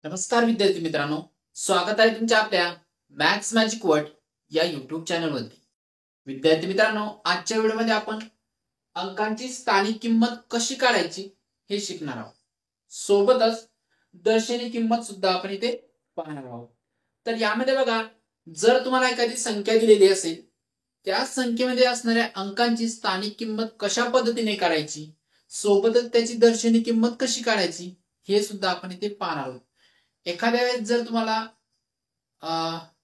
नमस्कार विद्यार्थी मित्रांनो, स्वागत आहे तुमच्या आपल्या मॅथ्स मॅजिक वर्ड या युट्यूब चॅनलवरती. विद्यार्थी मित्रांनो, आजच्या व्हिडिओमध्ये आपण अंकांची स्थानिक किंमत कशी काढायची हे शिकणार आहोत. सोबतच दर्शनी किंमत सुद्धा आपण इथे पाहणार आहोत. तर यामध्ये बघा, जर तुम्हाला एखादी संख्या दिलेली असेल, त्या संख्येमध्ये असणाऱ्या अंकांची स्थानिक किंमत कशा पद्धतीने काढायची, सोबतच त्याची दर्शनी किंमत कशी काढायची हे सुद्धा आपण इथे पाहणार आहोत. एखाद्या वेळेस जर तुम्हाला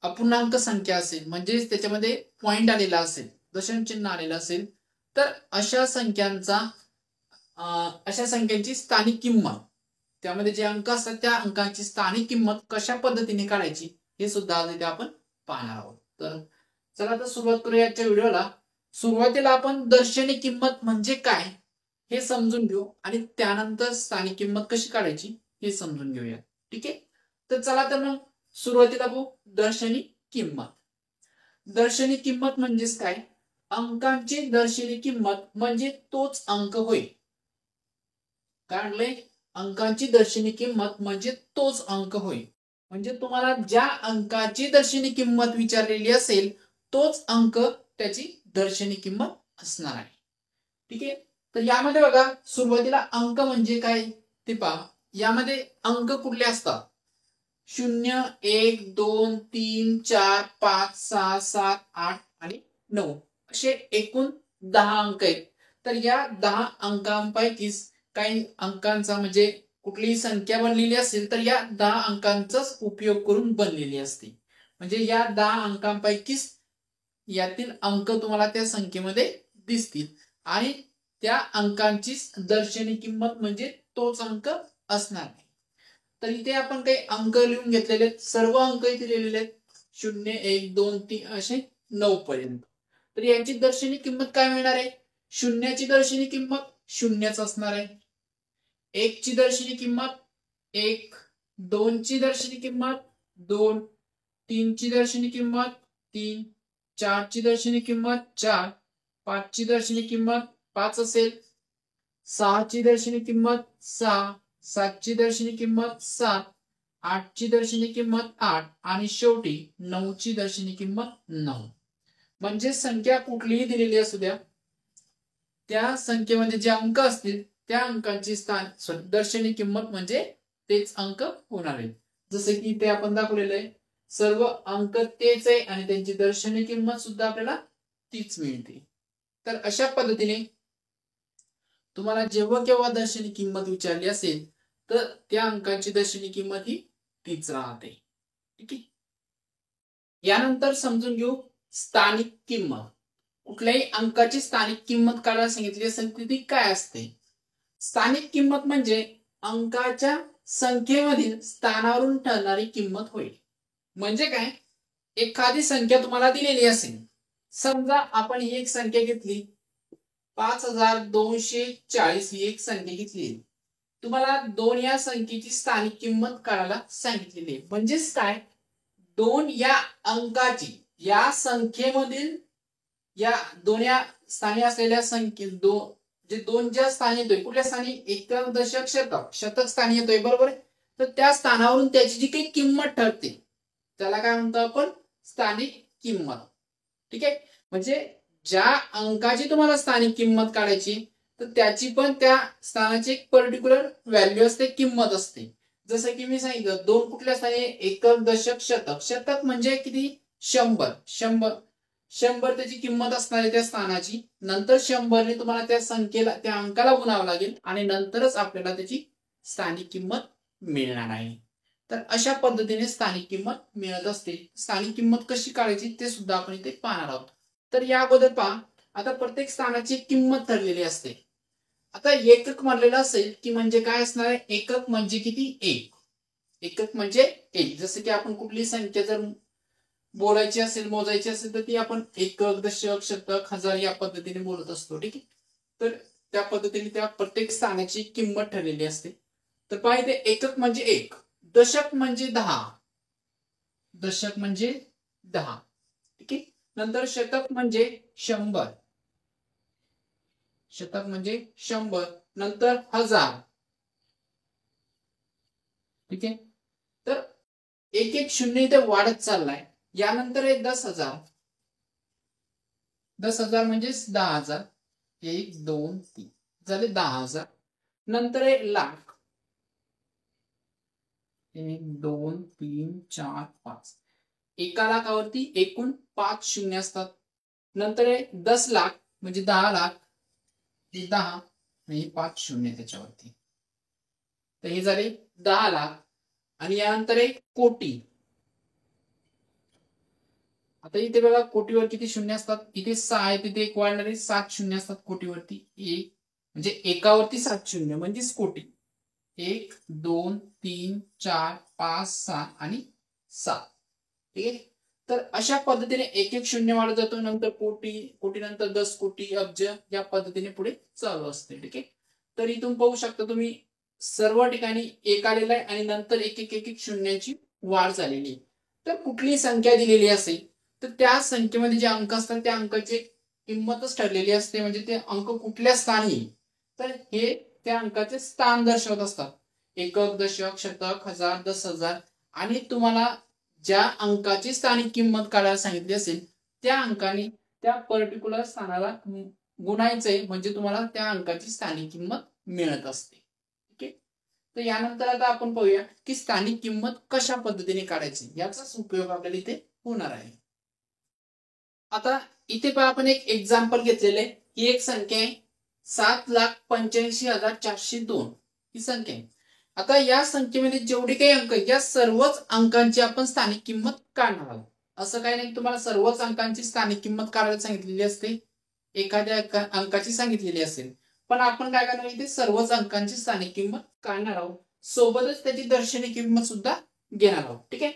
अपूर्णांक संख्या असेल, म्हणजेच त्याच्यामध्ये पॉइंट आलेला असेल, दशम चिन्ह आलेलं असेल, तर अशा संख्यांची स्थानिक किंमत, त्यामध्ये जे अंक असतात त्या अंकांची स्थानिक किंमत कशा पद्धतीने काढायची हे सुद्धा आज इथे आपण पाहणार आहोत. तर चला तर सुरुवात करूया आजच्या व्हिडिओला. सुरुवातीला आपण दर्शनी किंमत म्हणजे काय हे समजून घेऊ आणि त्यानंतर स्थानिक किंमत कशी काढायची हे समजून घेऊया. ठीक आहे. तर चला तर मग सुरुवातीला बघू दर्शनी किंमत. दर्शनी किंमत म्हणजेच काय? अंकांची दर्शनी किंमत म्हणजे तोच अंक होय. काय म्हणलंय? अंकांची दर्शनी किंमत म्हणजे तोच अंक होय. म्हणजे तुम्हाला ज्या अंकाची दर्शनी किंमत विचारलेली असेल तोच अंक त्याची दर्शनी किंमत असणार आहे. ठीक आहे. तर यामध्ये बघा, सुरुवातीला अंक म्हणजे काय ते पहा. यामध्ये अंक कुठले असतात? 0, 1, 2, 3, 4, 5, 6, 7, 8 आणि 9 असे एकूण 10 अंक आहेत. तर या 10 अंकांपैकीच काही अंकांचा म्हणजे कुठलीही संख्या बनलेली असेल तर या 10 अंकांचाच उपयोग करून बनलेली असते. म्हणजे या 10 अंकांपैकीच यातील अंक तुम्हाला त्या संख्येमध्ये दिसतील आणि त्या अंकांची दर्शनी किंमत म्हणजे तोच अंक असणार आहे. तर इथे आपण काही अंक लिहून घेतलेले आहेत. सर्व अंक इथे लिहिलेले आहेत. 0, 1, 2, 3 असे 9 पर्यंत. तर यांची दर्शनी किंमत काय मिळणार आहे? शून्याची दर्शनी किंमत शून्यच असणार आहे. 1 ची दर्शनी किंमत 1, 2 ची दर्शनी किंमत 2, 3 ची दर्शनी किंमत 3, 4 ची दर्शनी किंमत 4, 5 ची दर्शनी किंमत 5 असेल, 6 ची दर्शनी किंमत 6, 7 ची दर्शनी किंमत 7, 8 ची दर्शनी किंमत 8 आणि शेवटी 9 ची दर्शनी किंमत 9. म्हणजे संख्या कुठलीही दिलेली असू द्या, त्या संख्येमध्ये जे अंक असतील त्या अंकांची दर्शनी किंमत म्हणजे तेच अंक होणार आहे. जसे की इथे आपण दाखवलेलं आहे, सर्व अंक तेच आहे आणि त्यांची दर्शनी किंमत सुद्धा आपल्याला तीच मिळते. तर अशा पद्धतीने तुम्हाला जेव्हा केव्हा दर्शनी किंमत विचारली असेल तर त्या अंकाची दर्शनी किंमत ही तीच राहते. ठीक आहे. यानंतर समजून घेऊ स्थानिक किंमत. कुठल्याही अंकाची स्थानिक किंमत काढायला सांगितली असेल तर ती काय असते? स्थानिक किंमत म्हणजे अंकाच्या संख्येमधील स्थानावरून ठरणारी किंमत होईल. म्हणजे काय? एखादी संख्या तुम्हाला दिलेली असेल, समजा आपण ही एक संख्या घेतली, 5240 ही एक संख्या घेतली. तुम्हाला 2 या संख्येची स्थानिक किंमत काढायला सांगितलेली आहे. म्हणजेच काय? 2 या अंकाची या संख्येमधील या दोन्ही स्थानी असलेल्या संख्ये जे 2 ज्या स्थानी येतोय, कुठल्या स्थानी? एकक, दशक, शतक. शतक स्थानी येतोय, बरोबर आहे. तर त्या स्थानावरून त्याची जी काही किंमत ठरते त्याला काय म्हणतो आपण? स्थानिक किंमत. ठीक आहे. म्हणजे ज्या अंकाची तुम्हाला स्थानिक किंमत काढायची तर त्याची पण त्या स्थानाची एक पर्टिक्युलर व्हॅल्यू असते, किंमत असते. जसं की मी सांगितलं, 2 कुठल्या स्थानी? एकक, दशक, शतक. शतक म्हणजे किती? 100. 100 त्याची किंमत असणार आहे त्या स्थानाची. नंतर 100 तुम्हाला त्या संख्येला, त्या अंकाला गुणावं लागेल आणि नंतरच आपल्याला त्याची स्थानिक किंमत मिळणार आहे. तर अशा पद्धतीने स्थानिक किंमत मिळत असते. स्थानिक किंमत कशी काढायची ते सुद्धा आपण इथे पाहणार आहोत. तर या अगोदर पहा, आता प्रत्येक स्थानाची किंमत ठरलेली असते. आता एकक म्हणलेलं असेल की म्हणजे काय असणार आहे? एकक म्हणजे किती? 1. एकक म्हणजे 1. जसं की आपण कुठली संख्या जर बोलायची असेल, मोजायची असेल तर ती आपण एकक, दशक, शतक, हजार या पद्धतीने बोलत असतो. ठीक आहे. तर त्या पद्धतीने त्या प्रत्येक स्थानाची किंमत ठरलेली असते. तर पहा इथे एकक म्हणजे 1, दशक म्हणजे 10, दशक म्हणजे 10. ठीक आहे. नंतर शतक म्हणजे 100, शतक म्हणजे 100. नंतर 1000. ठीक आहे. एक एक शून्य इथे वाढत चाललाय. यानंतर आहे 10,000. 10,000 म्हणजेच 10,000. 1 2 3 झाले 10,000. नंतर आहे लाख. 1 2 3 4 5. एका लाखावरती एकूण 5 शून्य असतात. नंतर आहे 10 लाख म्हणजे 10 लाख. 10 आणि 5 शून्य त्याच्यावरती. तर हे झाले 10 लाख. आणि यानंतर आहे कोटी. आता इथे बघा कोटीवर किती शून्य असतात. इथे 6 आहे, तिथे एक वाढणारे 7 शून्य असतात कोटीवरती. एक म्हणजे एकावरती 7 शून्य म्हणजेच कोटी. 1 2 3 4 5 6 आणि 7. ठीक आहे. तर अशा पद्धतीने एक एक शून्य वाढत जातो. नंतर कोटी, कोटीनंतर 10 कोटी, अब्ज या पद्धतीने पुढे चालू असते. ठीक आहे. तर इथून पाहू शकता तुम्ही सर्व ठिकाणी एक आलेला आहे आणि नंतर एक एक एक एक शून्याची वाढ झालेली आहे. तर कुठलीही संख्या दिलेली असेल तर त्या संख्येमध्ये जे अंक असतात त्या अंकाची किंमतच ठरलेली असते. म्हणजे ते अंक कुठल्या स्थानी, तर हे त्या अंकाचे स्थान दर्शवत असतात. एकक, दशक, शतक, हजार, 10,000. आणि तुम्हाला ज्या अंकाची स्थानिक किंमत काढायला सांगितली असेल त्या अंकाने त्या पर्टिक्युलर स्थानाला गुणायचंय म्हणजे तुम्हाला त्या अंकाची स्थानिक किंमत मिळत असते. ठीक आहे. तर यानंतर आता आपण पाहूया की स्थानिक किंमत कशा पद्धतीने काढायची, याचाच उपयोग आपल्याला इथे होणार आहे. आता इथे पण आपण एक एक्झाम्पल घेतलेले आहे. ही एक संख्या आहे 7,85,402 ही संख्या आहे. आता या संख्येमध्ये जेवढे काही अंक आहेत या सर्वच अंकांची आपण स्थानिक किंमत काढणार आहोत. असं काही नाही तुम्हाला सर्वच अंकांची स्थानिक किंमत काढायला सांगितलेली असते, एखाद्या अंकाची सांगितलेली असेल. पण आपण काय करणार इथे सर्वच अंकांची स्थानिक किंमत काढणार आहोत, सोबतच त्याची दर्शनी किंमत सुद्धा घेणार आहोत. ठीक आहे.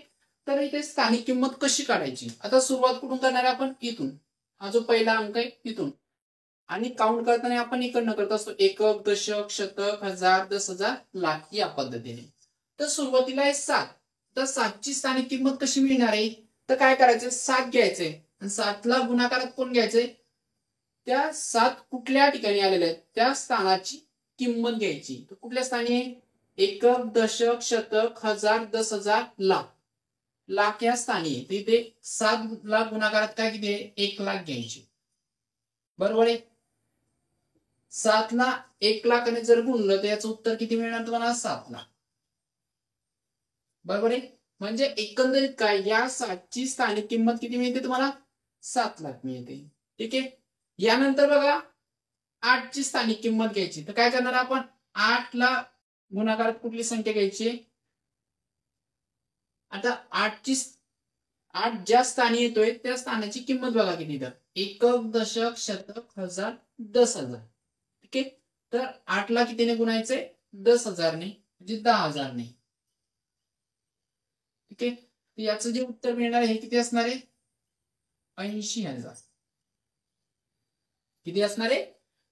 तर इथे स्थानिक किंमत कशी काढायची, आता सुरुवात कुठून करणार आहे आपण, इथून. हा जो पहिला अंक आहे इथून. आणि काउंट करताना आपण इकडनं करत असतो एकक, दशक, शतक, हजार, 10,000, लाख या पद्धतीने. तर सुरुवातीला आहे 7. तर 7ची स्थानिक किंमत कशी मिळणार आहे, तर काय करायचं 7 घ्यायचंय आणि 7ला गुणाकारात कोण घ्यायचंय, त्या 7 कुठल्या ठिकाणी आलेल्या आहेत त्या स्थानाची किंमत घ्यायची. तर कुठल्या स्थानी आहे, एकक, दशक, शतक, हजार, 10,000, लाख. लाख या स्थानी आहे. तिथे 7 ला गुणाकारात काय किती आहे, 1 लाख घ्यायची. बरोबर आहे. 7 ला 1 लाखाने जर गुणलं तर याचं उत्तर किती मिळणार तुम्हाला, 7 लाख. बरोबर आहे. म्हणजे एकंदरीत काय या 7ची स्थानिक किंमत किती मिळते तुम्हाला, 7 लाख मिळते. ठीक आहे. यानंतर बघा 8ची स्थानिक किंमत घ्यायची. तर काय करणार आपण, 8 ला गुणाकारात कुठली संख्या घ्यायची, आता 8 ज्या स्थानी येतोय त्या स्थानाची किंमत बघा किती, तर एकक, दशक, शतक, हजार, 10,000. ठीक आहे. तर 8 ला कितीने गुणायचंय, 10,000 ने म्हणजे 10,000 ने. ठीक आहे. तर याचं जे उत्तर मिळणार आहे हे किती असणार आहे, 80,000. किती असणार आहे,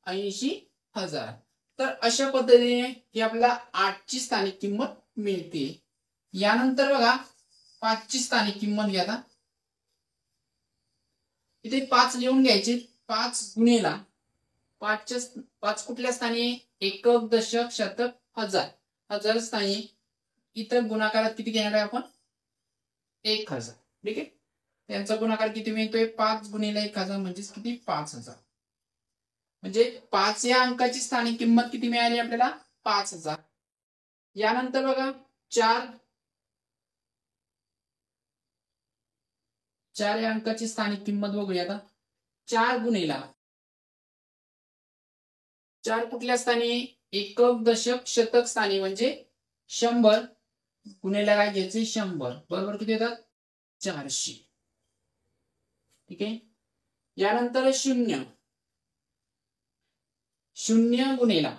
80,000. तर अशा पद्धतीने ही आपल्याला 8ची स्थानिक किंमत मिळते. यानंतर बघा 5ची स्थानिक किंमत घ्या. आता इथे 5 लिहून घ्यायचे. 5 गुणेला 5 कुठल्या स्थानी आहे, एकक, दशक, शतक, हजार, हजार स्थानी. इतर गुणाकारात किती घेणार आहे आपण, 1,000. ठीक आहे. त्यांचा गुणाकार किती मिळतोय, 5 गुणिले 1,000 म्हणजेच किती, 5,000. म्हणजे 5 या अंकाची स्थानिक किंमत किती मिळाली आपल्याला, 5,000. यानंतर बघा 4 या अंकाची स्थानिक किंमत बघूया. आता 4 गुणिला 4 कुठल्या स्थानी, एकक, दशक, शतक स्थानी म्हणजे 100 गुणिला काय घ्यायचे, 100. बरोबर किती येतात, 400. ठीक आहे. यानंतर 0 गुणिला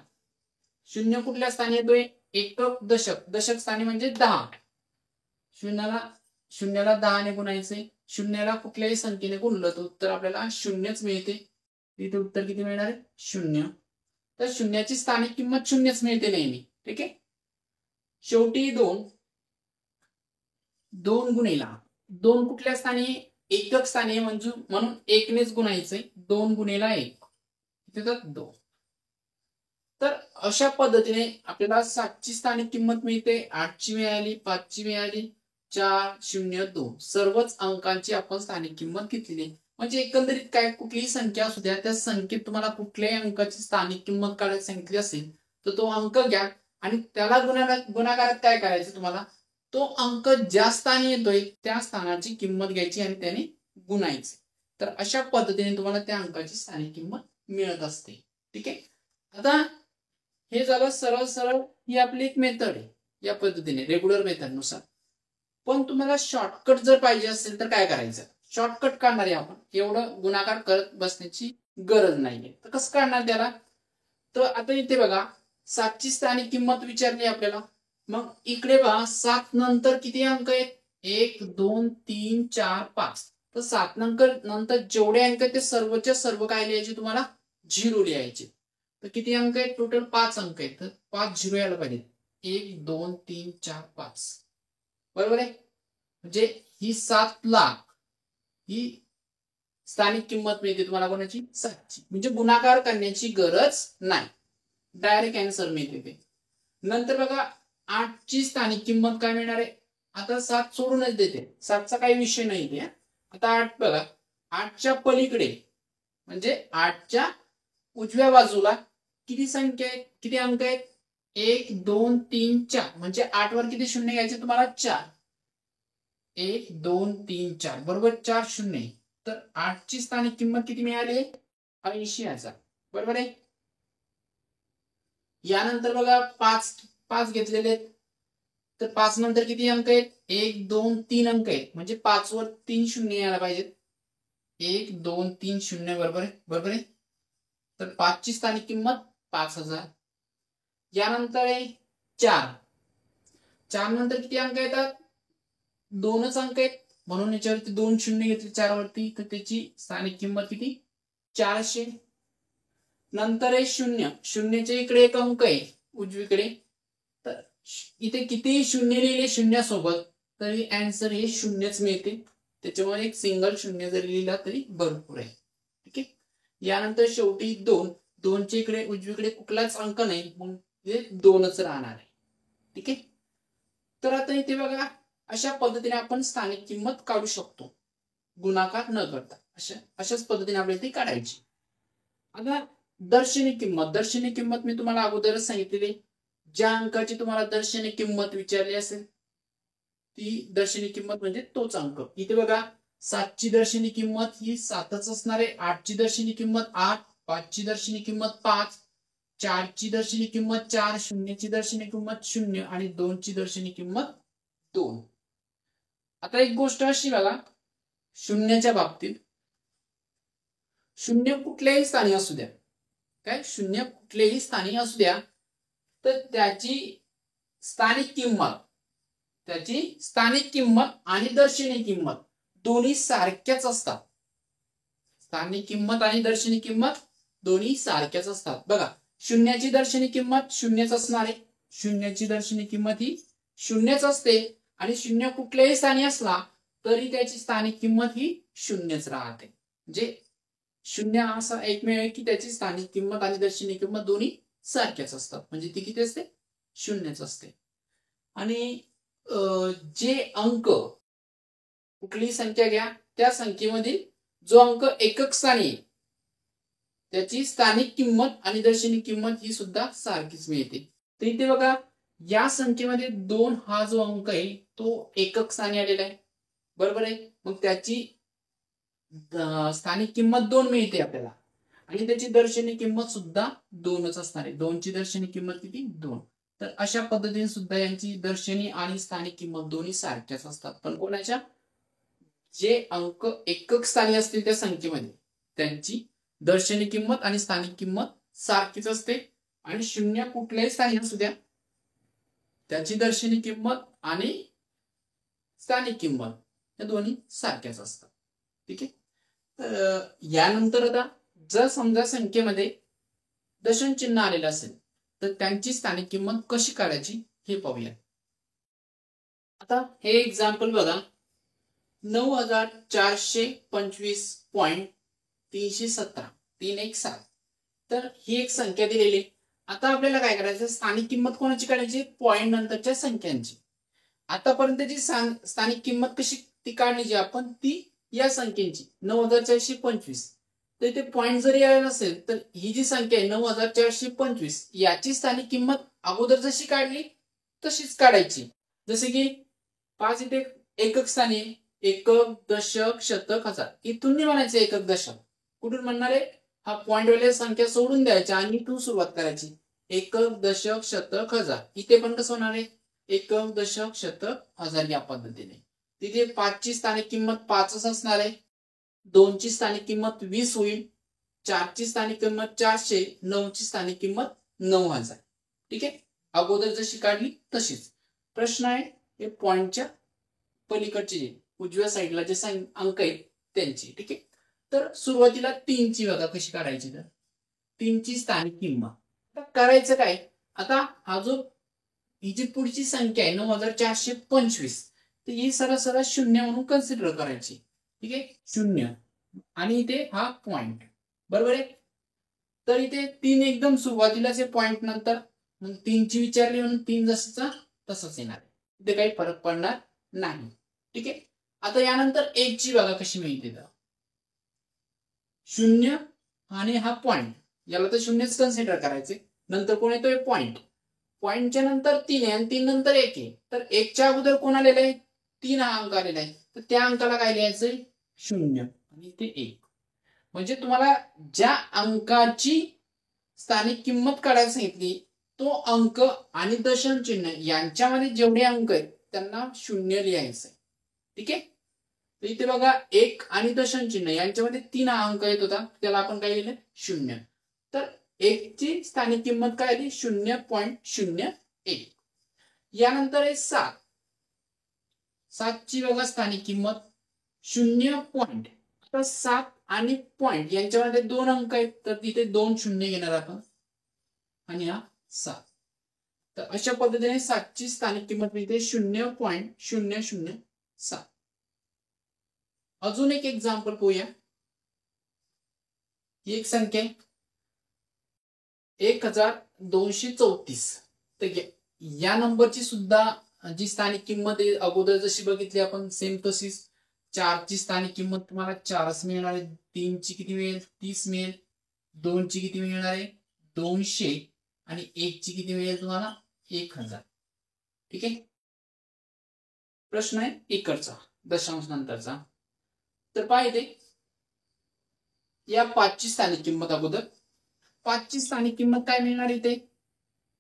0 कुठल्या स्थानी येतोय, एकक, दशक, दशक स्थानी म्हणजे 10. शून्याला 10 ने गुणायचे. शून्याला कुठल्याही संख्येने गुणलं तर उत्तर आपल्याला 0च मिळते. इथे उत्तर किती मिळणार आहे, 0. तर शून्याची स्थानिक किंमत 0च मिळते नेहमी. ठीक आहे. शेवटी 2 गुणिला 2 कुठल्या स्थानी, एकक स्थानी म्हणजे म्हणून 1 नेच गुणायचंय. 2 गुणिला 1 किती, 2. तर अशा पद्धतीने आपल्याला 7ची स्थानिक किंमत मिळते, 8ची मिळाली, 5ची मिळाली, 402 सर्वच अंकांची आपण स्थानिक किंमत घेतलेली आहे. म्हणजे एकंदरीत काय कुठलीही संख्या असू द्या त्या संख्येत तुम्हाला कुठल्याही अंकाची स्थानिक किंमत काढायला सांगितली असेल तर तो अंक घ्या आणि त्याला गुणाकारात काय करायचं तुम्हाला तो अंक ज्या स्थानी येतोय त्या स्थानाची किंमत घ्यायची आणि त्याने गुणायची. तर अशा पद्धतीने तुम्हाला त्या अंकाची स्थानिक किंमत मिळत असते. ठीक आहे. आता हे झालं सरळ सरळ ही आपली एक मेथड आहे या पद्धतीने रेग्युलर मेथड नुसार. पण तुम्हाला शॉर्टकट जर पाहिजे असेल तर काय करायचं शॉर्टकट काढणार आहे आपण एवढं गुणाकार करत बसण्याची गरज नाहीये. तर कसं काढणार त्याला तर आता इथे बघा 7 ची स्थानिक किंमत विचारली आपल्याला. मग इकडे बघा 7 नंतर किती अंक आहेत 1 2 3 4 5. तर 7 नंतर जेवढे अंक आहेत ते सर्वच्या सर्व काय लिहायचे तुम्हाला 0 लिहायचे. तर किती अंक आहेत टोटल 5 अंक आहेत तर 5 0 यायला पाहिजे 1 2 3 4 5 बरोबर आहे. म्हणजे ही 7 लाख ही स्थानिक किंमत मिळते तुम्हाला कोणाची 7ची. म्हणजे गुणाकार करण्याची गरज नाही डायरेक्ट आन्सर मिळते ते. नंतर बघा 8 ची स्थानिक किंमत काय मिळणार आहे आता 7 सोडूनच देते 7चा काही विषय नाही ते. आता 8 बघा 8च्या पलीकडे म्हणजे 8च्या उजव्या बाजूला किती संख्या आहेत किती अंक आहेत 1 2 3 4 म्हणजे 8 वर किती शून्य घ्यायचे तुम्हाला 4 1 2 3 4 बरोबर 4 शून्य. तर 8 ची स्थानिक किंमत किती मिळाली 80,000 बरोबर आहे. यानंतर बघा 5 घेतलेले आहेत तर 5 नंतर किती अंक आहेत 1 2 3 अंक आहेत म्हणजे 5 वर 3 शून्य यायला पाहिजेत 1 2 3 शून्य बरोबर आहे बरोबर आहे. तर 5 ची स्थानिक किंमत 5,000. यानंतर आहे 4 नंतर किती अंक येतात 2च अंक आहेत म्हणून याच्यावरती 2 शून्य घेतले 4 वरती तर त्याची स्थानिक किंमत किती 400. नंतर आहे 0 शून्याच्या इकडे एक अंक आहे उजवीकडे तर इथे किती शून्य लिहिले शून्यासोबत तरी आन्सर हे शून्यच मिळते. त्याच्यामुळे एक सिंगल शून्य जरी लिहिला तरी भरपूर आहे. ठीक आहे. यानंतर शेवटी 2च्या इकडे उजवीकडे कुठलाच अंक नाही मग हे 2च राहणार आहे. ठीक आहे. तर आता इथे बघा अशा पद्धतीने आपण स्थानिक किंमत काढू शकतो गुणाकार न करता अशाच पद्धतीने आपल्याला ती काढायची. आता दर्शनी किंमत मी तुम्हाला अगोदरच सांगितलेली ज्या अंकाची तुम्हाला दर्शनी किंमत विचारली असेल ती दर्शनी किंमत म्हणजे तोच अंक. इथे बघा 7 ची दर्शनी किंमत ही 7च असणार आहे 8 ची दर्शनी किंमत 8 5 ची दर्शनी किंमत 5 4 ची दर्शनी किंमत 4 0 ची दर्शनी किंमत 0 आणि 2 ची दर्शनी किंमत 2. आता एक गोष्ट अशी बघा शून्याच्या बाबतीत शून्य कुठल्याही स्थानी असू द्या काय शून्य कुठलेही स्थानी असू द्या तर त्याची स्थानिक किंमत आणि दर्शनी किंमत दोन्ही सारख्याच असतात. स्थानिक किंमत आणि दर्शनी किंमत दोन्ही सारख्याच असतात. बघा शून्याची दर्शनी किंमत शून्यच असणार आहे शून्याची दर्शनी किंमत ही शून्यच असते आणि शून्य कुठल्याही स्थानी असला तरी त्याची स्थानिक किंमत ही शून्यच राहते. म्हणजे शून्य असा एकमेव आहे की त्याची स्थानिक किंमत आणि दर्शनी किंमत दोन्ही सारख्याच असतात म्हणजे ती किती असते शून्यच असते. आणि जे अंक कुठलीही संख्या घ्या त्या संख्येमधील जो अंक एकक स्थानी त्याची स्थानिक किंमत आणि दर्शनी किंमत ही सुद्धा सारखीच मिळते. तर इथे बघा या संख्येमध्ये 2 हा जो अंक आहे तो एकक स्थानी आलेला आहे बरोबर आहे. मग त्याची स्थानिक किंमत 2 मिळते आपल्याला आणि त्याची दर्शनी किंमत सुद्धा 2च असणार आहे. 2 ची दर्शनी किंमत किती 2. तर अशा पद्धतीने सुद्धा यांची दर्शनी आणि स्थानिक किंमत दोन्ही सारख्याच असतात. पण कोणाच्या जे अंक एकक स्थानी असतील त्या संख्येमध्ये त्यांची दर्शनी किंमत आणि स्थानिक किंमत सारखीच असते आणि शून्य कुठल्याही स्थानी असू द्या त्याची दर्शनी किंमत आणि स्थानिक किंमत या दोन्ही सारख्याच असतात. ठीक आहे. यानंतर आता जर समजा संख्येमध्ये दशम चिन्ह आलेलं असेल तर त्यांची स्थानिक किंमत कशी काढायची हे पाहूया. आता हे एक्झाम्पल बघा 9425.317 तर ही एक संख्या दिलेली. आता आपल्याला काय करायचं स्थानिक किंमत कोणाची काढायची पॉइंट नंतरच्या संख्यांची. आतापर्यंतची स्थानिक किंमत कशी ती काढण्याची आपण ती या संख्येची 9425. तर इथे पॉईंट जरी आला नसेल तर ही जी संख्या आहे 9425 याची स्थानिक किंमत अगोदर जशी काढली तशीच काढायची. जसे की 5 इथे एकक स्थानी आहे, एकक दशक शतक हजार. इथून नाही म्हणायचं एकक दशक, कुठून म्हणणार आहे हा पॉईंट वाल्या संख्या सोडून द्यायच्या आणि इथून सुरुवात करायची. एकक दशक शतक हजार. इथे पण कसं होणार आहे एकक दशक शतक हजार या पद्धतीने. तिथे 5 ची स्थानिक किंमत 5च असणार आहे, 2 ची स्थानिक किंमत 20 होईल, 4 ची स्थानिक किंमत 400, 9 ची स्थानिक किंमत 9000. ठीक आहे, अगोदर जशी काढली तशीच. प्रश्न आहे हे पॉइंटच्या पलीकडचे जे उजव्या साईडला जे अंक आहेत त्यांची. ठीक आहे, तर सुरुवातीला 3 ची बघा कशी काढायची. तर 3 ची स्थानिक किंमत करायचं काय, आता हा जो ही जी पुढची संख्या आहे 9425 तर ही सरळ शून्य म्हणून कन्सिडर करायची. ठीक आहे, शून्य आणि इथे हा पॉइंट बरोबर आहे. तर इथे 3 एकदम सुरुवातीलाच पॉइंट नंतर 3 ची विचारली म्हणून 3 जसंचा तसंच येणार, इथे काही फरक पडणार नाही. ठीक आहे, आता यानंतर 1 ची बघा कशी मिळते. तर शून्य आणि हा पॉइंट याला तर शून्यच कन्सिडर करायचे. नंतर कोण येतोय पॉइंट, पॉइंटच्या नंतर 3 आहे आणि 3 नंतर 1 आहे. तर 1 च्या अगोदर कोण आलेलं आहे 3 हा अंक आलेला आहे, तर त्या अंकाला काय लिहायचंय शून्य आणि ते 1. म्हणजे तुम्हाला ज्या अंकाची स्थानिक किंमत काढायला सांगितली तो अंक आणि दशांश चिन्ह यांच्यामध्ये जेवढे अंक आहेत त्यांना शून्य लिहायचंय. ठीक आहे, तर इथे बघा 1 आणि दशांश चिन्ह यांच्यामध्ये 3 हा अंक येत होता, त्याला आपण काय लिहिलं शून्य. तर 1 ची स्थानिक किंमत काय आली 0.01. यानंतर आहे 7. 7 ची बघा स्थानिक किंमत 0 पॉइंट. आता 7 आणि पॉइंट यांच्यामध्ये 2 अंक आहेत तर तिथे 2 शून्य घेणार आपण आणि हा 7. तर अशा पद्धतीने 7 ची स्थानिक किंमत मिळते 0.007. अजून एक एक्झाम्पल पाहूया. ही एक संख्या आहे 1234. तर या नंबरची सुद्धा जी स्थानिक किंमत आहे अगोदर जशी बघितली आपण सेम तशीच. 4 ची स्थानिक किंमत तुम्हाला 4च मिळणार आहे, 3 ची किती मिळेल 30 मिळेल, 2 ची किती मिळणार आहे 200 आणि 1 ची किती मिळेल तुम्हाला 1000. ठीक आहे, प्रश्न आहे इकडचा दशांश नंतरचा. तर पाहिजे या 5 ची स्थानिक किंमत अगोदर 5 ची स्थानिक किंमत काय मिळणार इथे,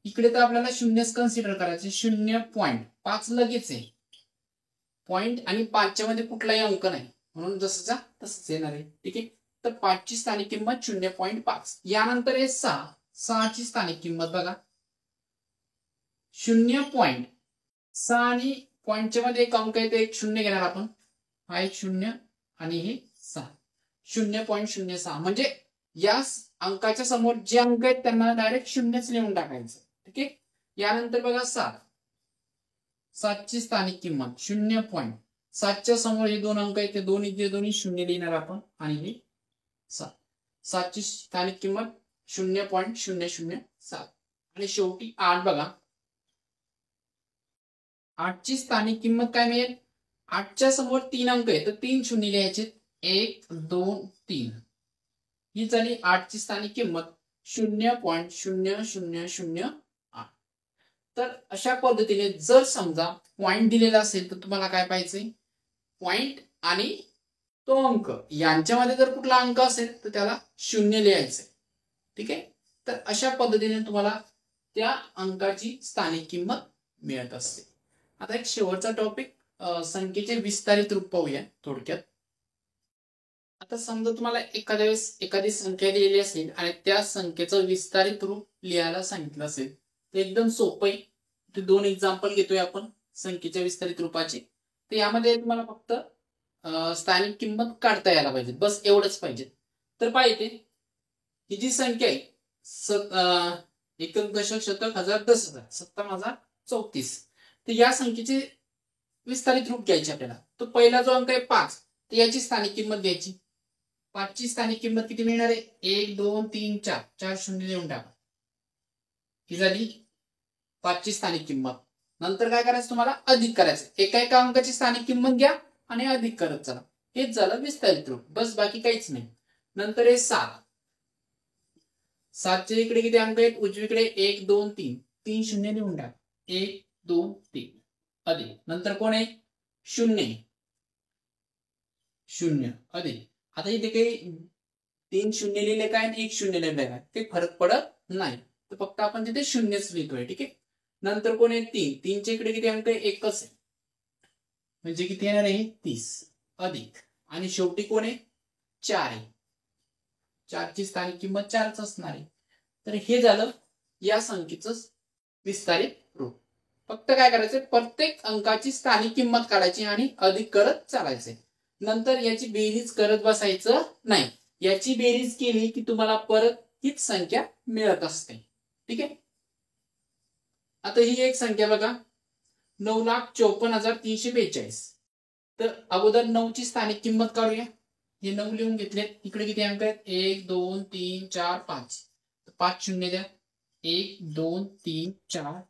इकडे तर आपल्याला शून्यच कन्सिडर करायचे. 0.5 लगेच आहे पॉइंट आणि 5 च्या मध्ये कुठलाही अंक नाही म्हणून जसंचा तसंच येणार आहे. ठीक आहे, तर 5 ची स्थानिक किंमत 0.5. यानंतर आहे 6 ची स्थानिक किंमत बघा 0.6 आणि पॉइंटच्या मध्ये एक अंक आहे ते एक शून्य घेणार आपण, हा एक शून्य आणि हे 6 0.06. म्हणजे या अंकाच्या समोर जे अंक आहेत त्यांना डायरेक्ट शून्यच लिहून टाकायचं. ठीक आहे, यानंतर बघा 7 ची स्थानिक किंमत 0.7 च्या समोर हे 2 अंक आहेत ते दोन्ही शून्य लिहिणार आपण आणि हे 7 ची स्थानिक किंमत 0.007. आणि शेवटी 8 बघा 8 ची स्थानिक किंमत काय मिळेल, 8 च्या समोर 3 अंक आहेत तर 3 शून्य लिहायचे 1 2 3. ही झाली 8 ची स्थानिक किंमत 0.0008. तर अशा पद्धतीने जर समजा पॉइंट दिलेला असेल तर तुम्हाला काय पाहिजे पॉइंट आणि तो अंक यांच्यामध्ये जर कुठला अंक असेल तर त्याला शून्य लिहायचंय. ठीक आहे, तर अशा पद्धतीने तुम्हाला त्या अंकाची स्थानिक किंमत मिळत असते. आता एक शेवटचा टॉपिक संख्येचे विस्तारित रूप पाहूया थोडक्यात. आता समजा तुम्हाला एखाद्या वेळेस एखादी संख्या दिलेली असेल आणि त्या संख्येचं विस्तारित रूप लिहायला सांगितलं असेल तर एकदम सोपं आहे. ते 2 एक्झाम्पल घेतोय आपण संख्येच्या विस्तारित रूपाची. तर यामध्ये तुम्हाला फक्त स्थानिक किंमत काढता यायला पाहिजे, बस एवढंच पाहिजे. तर पाहिजे ही जी संख्या आहे एकक दशक शतक हजार 10,000 57,034. तर या संख्येचे विस्तारित रूप घ्यायचे आपल्याला. तो पहिला जो अंक आहे 5 तर याची स्थानिक किंमत द्यायची. 5 ची स्थानिक किंमत किती मिळणार आहे 1 2 3 4 शून्य लिहून टाका. ही झाली 5 ची स्थानिक किंमत. नंतर काय करायचं तुम्हाला अधिक करायचं, एका एका अंकाची स्थानिक किंमत घ्या आणि अधिक करत चला. हेच झालं विस्तारित रूप, बस बाकी काहीच नाही. नंतर हे 7. 7च्या इकडे किती अंक आहेत, उजवीकडे 1 2 3, 3 शून्य लिहून टाक. 1 2 3 अधिक. नंतर कोण आहे, 0 0 अधिक. आता इथे काही 3 शून्य लिहिले काय आणि 1 शून्य लिहिले काय, काही फरक पडत नाही, तर फक्त आपण तिथे शून्यच लिहितोय. ठीक आहे. नंतर कोण आहे, 3. 3च्या इकडे किती अंक आहे, एकच आहे, म्हणजे किती येणार आहे, 30 अधिक. आणि शेवटी कोण आहे, 4 आहे. 4ची स्थानिक किंमत 4च असणार आहे. तर हे झालं या संख्येचं विस्तारित रूप. फक्त काय करायचंय, प्रत्येक अंकाची स्थानिक किंमत काढायची आणि अधिक करत चालायचंय. नंतर याची बेरीज करत बसायचं नाही. याची बेरीज केली की तुम्हाला परत हीच संख्या मिळत असते. ठीक आहे. आता ही एक संख्या बघा, 9,54,342. तर अगोदर 9ची स्थानिक किंमत काढूया. हे 9 लिहून घेतलेत. इकडे किती अंक आहेत, 1 2 3 4 5. 5 शून्य द्या. 1 2 3 4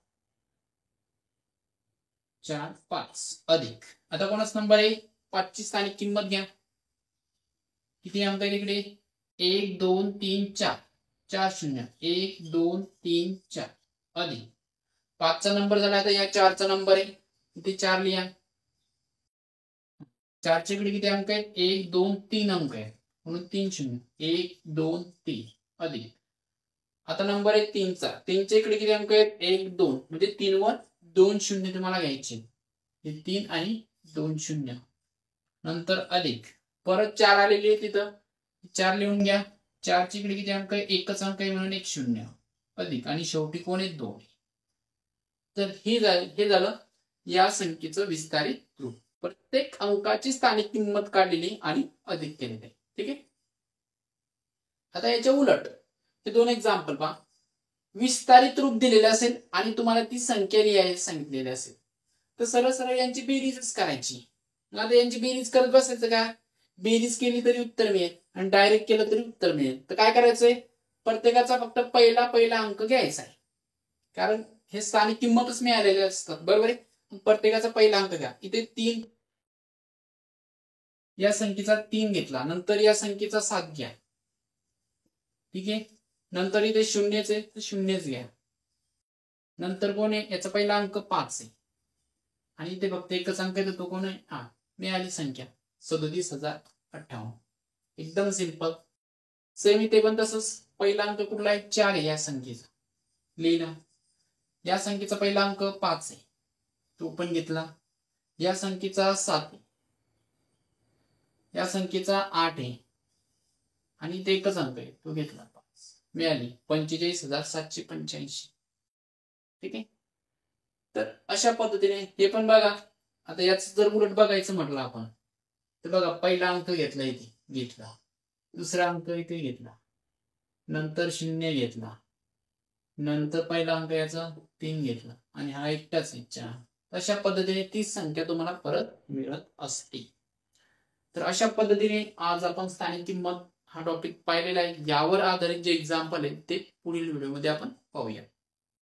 4 5 अधिक. आता कोणाचा नंबर आहे, 5ची स्थानिक किंमत घ्या. किती अंक आहेत इकडे, 1 2 3 4 4 शून्य. 1 2 3 4 अधिक. 5चा नंबर झाला. आता या 4चा नंबर आहे, इथे 4 लिहा. 4च्या इकडे किती अंक आहेत, 1 2 3 अंक आहेत, म्हणून 3 शून्य. 1 2 3 अधिक. आता नंबर आहे 3चा. 3च्या इकडे किती अंक आहेत, 1 2, म्हणजे 3 वर 2 शून्य तुम्हाला घ्यायचे. हे 3 आणि 2 शून्य. नंतर अधिक. परत 4 आलेली आहे तिथं, 4 लिहून घ्या. 4च्या इकडे किती अंक आहे, एकच अंक आहे, म्हणून 1 शून्य अधिक. आणि शेवटी कोण आहे, 2. तर हे झालं या संख्येचं विस्तारित रूप. प्रत्येक अंकाची स्थानिक किंमत काढलेली आणि अधिक केलेली आहे. ठीक आहे. आता याच्या उलट हे 2 एक्झाम्पल पहा. विस्तारित रूप दिलेले असेल आणि तुम्हाला ती संख्या लिहायला सांगितलेली असेल, तर सरळ सरळ यांची बेरीजच करायची. आता यांची बेरीज करत बसायचं का, बेरीज केली तरी उत्तर मिळेल आणि डायरेक्ट केलं तरी उत्तर मिळेल. तर काय करायचंय, प्रत्येकाचा फक्त पहिला अंक घ्यायचा आहे, कारण हे स्थानिक किंमतच मिळालेले असतात. बरोबर आहे. प्रत्येकाचा पहिला अंक घ्या. इथे 3, या संख्येचा 3 घेतला. नंतर या संख्येचा 7 घ्या. ठीक आहे. नंतर इथे 0च आहे, तर 0च घ्या. नंतर कोण आहे, याचा पहिला अंक 5 आहे आणि इथे फक्त एकच अंक आहे, तो कोण आहे, 8. मिळाली संख्या 37,058. एकदम सिंपल. सेम इथे पण तसंच. पहिला अंक कुठला आहे, 4 आहे या संख्येचा, लिहिला. या संख्येचा पहिला अंक 5 आहे, तो पण घेतला. या संख्येचा 7 आहे, या संख्येचा 8 आहे आणि इथे एकच अंक आहे, तो घेतला 5. मिळाली 45,785. ठीक आहे. तर अशा पद्धतीने हे पण बघा. आता याच जर उलट बघायचं म्हटलं आपण, तर बघा, पहिला अंक घेतला, इथे घेतला. दुसरा अंक इथे घेतला. नंतर 0 घेतला. नंतर पहिला अंक याचा 3 घेतला आणि हा एकटाच आहे 4. अशा पद्धतीने 30 संख्या तुम्हाला परत मिळत असते. तर अशा पद्धतीने आज आपण स्थानिक किंमत हा टॉपिक पाहिलेला आहे. यावर आधारित जे एक्झाम्पल आहे ते पुढील व्हिडिओमध्ये आपण पाहूया.